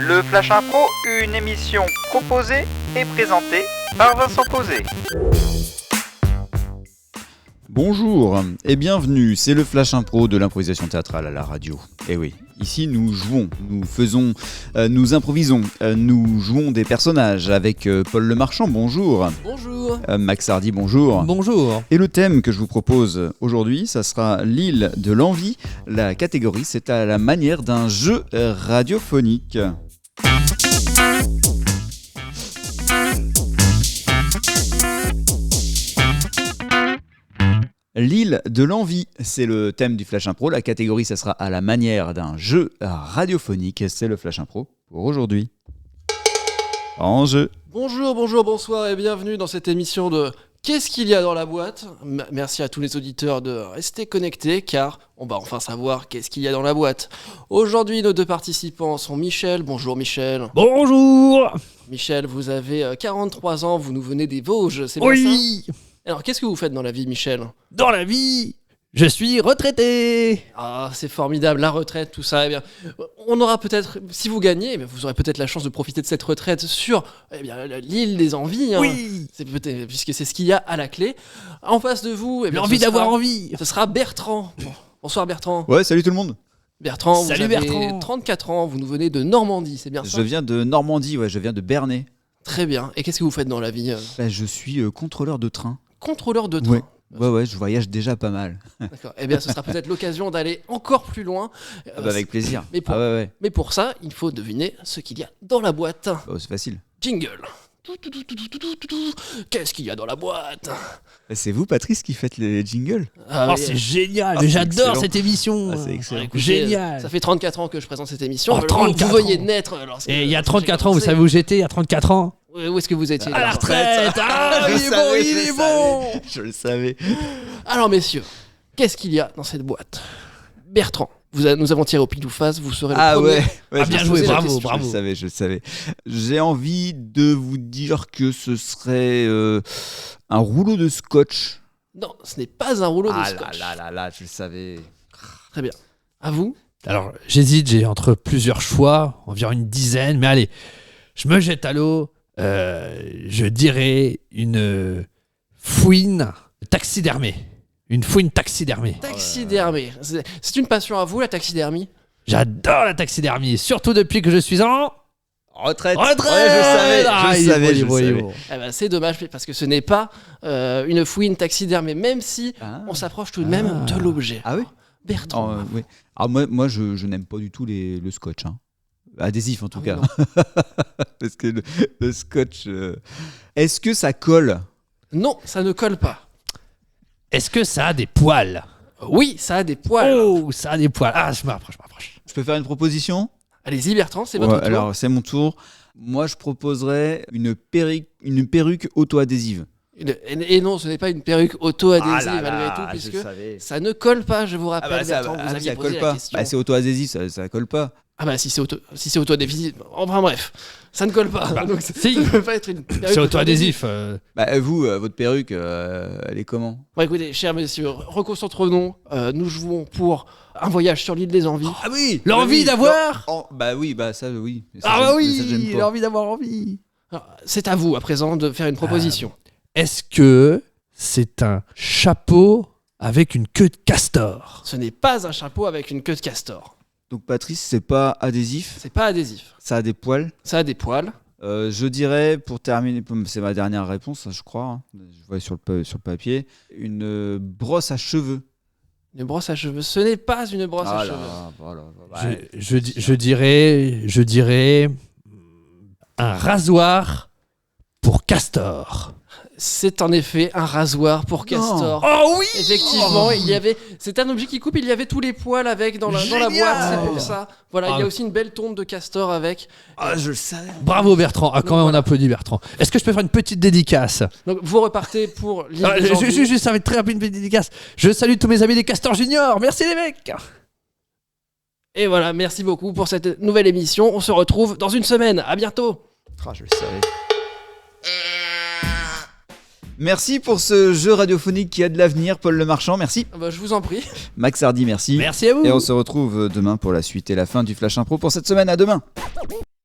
Le Flash Impro, une émission proposée et présentée par Vincent Posé. Bonjour et bienvenue, c'est le Flash Impro de l'improvisation théâtrale à la radio. Et oui, ici nous jouons, nous improvisons, nous jouons des personnages avec Paul Lemarchand, bonjour. Bonjour. Max Hardy, bonjour. Bonjour. Et le thème que je vous propose aujourd'hui, ça sera l'île de l'envie. La catégorie, c'est à la manière d'un jeu radiophonique. L'île de l'envie, c'est le thème du Flash Impro. La catégorie, ça sera à la manière d'un jeu radiophonique. C'est le Flash Impro pour aujourd'hui. En jeu. Bonjour, bonsoir et bienvenue dans cette émission de Qu'est-ce qu'il y a dans la boîte ? Merci à tous les auditeurs de rester connectés car on va enfin savoir qu'est-ce qu'il y a dans la boîte. Aujourd'hui, nos deux participants sont Michel. Bonjour Michel. Bonjour. Michel, vous avez 43 ans, vous nous venez des Vosges, c'est bien ça ? Oui. Alors, qu'est-ce que vous faites dans la vie, Michel ? Dans la vie, je suis retraité. Ah, c'est formidable, la retraite, tout ça. Eh bien, on aura peut-être, si vous gagnez, eh bien, vous aurez peut-être la chance de profiter de cette retraite sur l'île des envies. Hein. Oui. Puisque c'est ce qu'il y a à la clé. En face de vous, l'envie d'avoir envie. Ce sera Bertrand. Bonsoir Bertrand. Ouais, salut tout le monde. Bertrand, salut vous avez Bertrand. 34 ans, vous nous venez de Normandie, c'est bien ça ? Je viens de Normandie, je viens de Bernay. Très bien. Et qu'est-ce que vous faites dans la vie ? Je suis contrôleur de train. Contrôleur de train. Ouais, je voyage déjà pas mal. D'accord. Eh bien, ce sera peut-être l'occasion d'aller encore plus loin. Avec plaisir. Mais pour ça, il faut deviner ce qu'il y a dans la boîte. C'est facile. Jingle. Qu'est-ce qu'il y a dans la boîte ? C'est vous, Patrice, qui faites les jingles ? C'est génial. c'est J'adore excellent. cette émission. C'est excellent. Écoutez, Génial. Ça fait 34 ans que je présente cette émission. Oh, 34 vous voyez ans. naître. Et il y a 34 ans, vous savez où j'étais il y a 34 ans ? Où est-ce que vous étiez ? À la retraite. Ah, il est bon. Je le savais. Alors, messieurs, qu'est-ce qu'il y a dans cette boîte ? Bertrand, nous avons tiré au pile ou face, vous serez le premier. Bien je joué, posais la bravo, question. bravo. Je le savais. J'ai envie de vous dire que ce serait un rouleau de scotch. Non, ce n'est pas un rouleau de scotch. là, je le savais. Très bien. À vous ? Alors, j'hésite, j'ai entre plusieurs choix, environ une dizaine, mais allez, je me jette à l'eau. Je dirais une fouine taxidermée. Une fouine taxidermée. Taxidermie. C'est une passion à vous, la taxidermie ? J'adore la taxidermie, surtout depuis que je suis en Retraite. retraite. Ouais, je savais. Eh ben, c'est dommage parce que ce n'est pas une fouine taxidermée, même si on s'approche tout de même de l'objet. Ah oui. Bertrand. Oui. Alors moi je n'aime pas du tout le scotch. Hein. Adhésif en tout cas. Parce que le scotch... Est-ce que ça colle ? Non, ça ne colle pas. Est-ce que ça a des poils ? Oui, ça a des poils. Oh, ça a des poils. Ah, je m'approche. Je peux faire une proposition ? Allez-y Bertrand, c'est votre tour. Alors c'est mon tour. Moi je proposerais une perruque auto-adhésive. Et non, ce n'est pas une perruque auto-adhésive malgré tout, je puisque savais. ça ne colle pas, je vous rappelle, Bertrand, vous aviez ça posé colle la pas. question. C'est auto-adhésif, ça colle pas. Ah bah si c'est auto-adhésive, enfin bref, ça ne colle pas. Donc ça ne peut pas être une perruque c'est auto-adhésif. Vous, votre perruque, elle est comment ? Bon écoutez, chers messieurs, reconcentrons-nous, nous jouons pour un voyage sur l'île des envies. Ah oui. L'envie d'avoir. Ça oui. L'envie d'avoir envie. Alors, c'est à vous à présent de faire une proposition. Est-ce que c'est un chapeau avec une queue de castor ? Ce n'est pas un chapeau avec une queue de castor. Donc Patrice, c'est pas adhésif, C'est pas adhésif. ça a des poils. Ça a des poils. Je dirais, pour terminer, c'est ma dernière réponse, je crois, hein. Je vois sur le papier, une brosse à cheveux. Une brosse à cheveux. Ce n'est pas une brosse à cheveux. Voilà. Je dirais un rasoir pour castor. C'est en effet un rasoir pour castor. Oh oui. Effectivement, c'est un objet qui coupe, il y avait tous les poils avec dans la boîte, c'est pour ça. Voilà, il y a aussi une belle tombe de castor avec. Je le savais. Bravo Bertrand. Ah, quand même, on applaudit Bertrand. Est-ce que je peux faire une petite dédicace ? Donc vous repartez pour l'île des envies. Juste, ça va être très rapide, une petite dédicace. Je salue tous mes amis des Castors Junior. Merci les mecs. Et voilà, merci beaucoup pour cette nouvelle émission. On se retrouve dans une semaine. À bientôt. Je le savais. Merci pour ce jeu radiophonique qui a de l'avenir, Paul Lemarchand, merci. Je vous en prie. Max Hardy, merci. Merci à vous. Et on se retrouve demain pour la suite et la fin du Flash Impro pour cette semaine. À demain.